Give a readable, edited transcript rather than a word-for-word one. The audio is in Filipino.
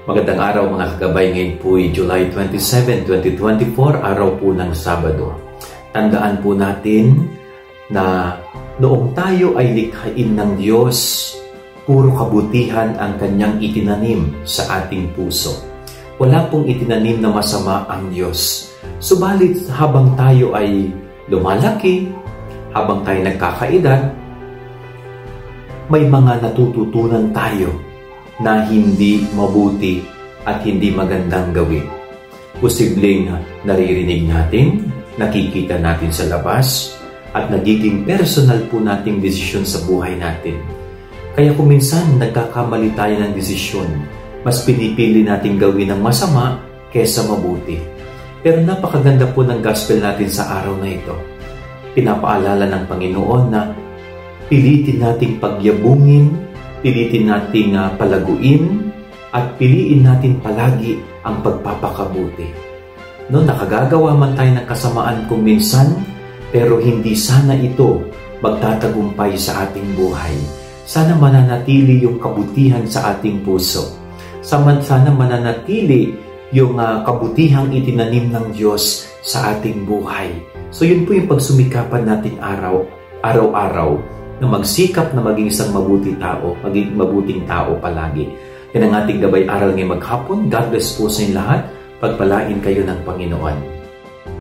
Magandang araw mga kagabay, ngayon po ay July 27, 2024, araw po ng Sabado. Tandaan po natin na noong tayo ay likhain ng Diyos, puro kabutihan ang Kanyang itinanim sa ating puso. Wala pong itinanim na masama ang Diyos. Subalit habang tayo ay lumalaki, habang tayo nagkakaedad, may mga natututunan tayo na hindi mabuti at hindi magandang gawin. Posibleng naririnig natin, nakikita natin sa labas, at nagiging personal po nating desisyon sa buhay natin. Kaya kung minsan nagkakamali tayo ng desisyon, mas pinipili natin gawin ng masama kaysa mabuti. Pero napakaganda po ng gospel natin sa araw na ito. Pinapaalala ng Panginoon na pilitin nating pagyabungin, pilitin nating palaguin, at piliin natin palagi ang pagpapakabuti. No, nakagagawa man tayo ng kasamaan kung minsan, pero hindi sana ito magtatagumpay sa ating buhay. Sana mananatili yung kabutihan sa ating puso. Sana mananatili yung kabutihang itinanim ng Diyos sa ating buhay. So yun po yung pagsumikapan natin araw-araw, na magsikap na maging isang mabuting tao palagi. Yan ang ating gabay aral ngayong maghapon. God bless po sa inyo lahat. Pagpalain kayo ng Panginoon.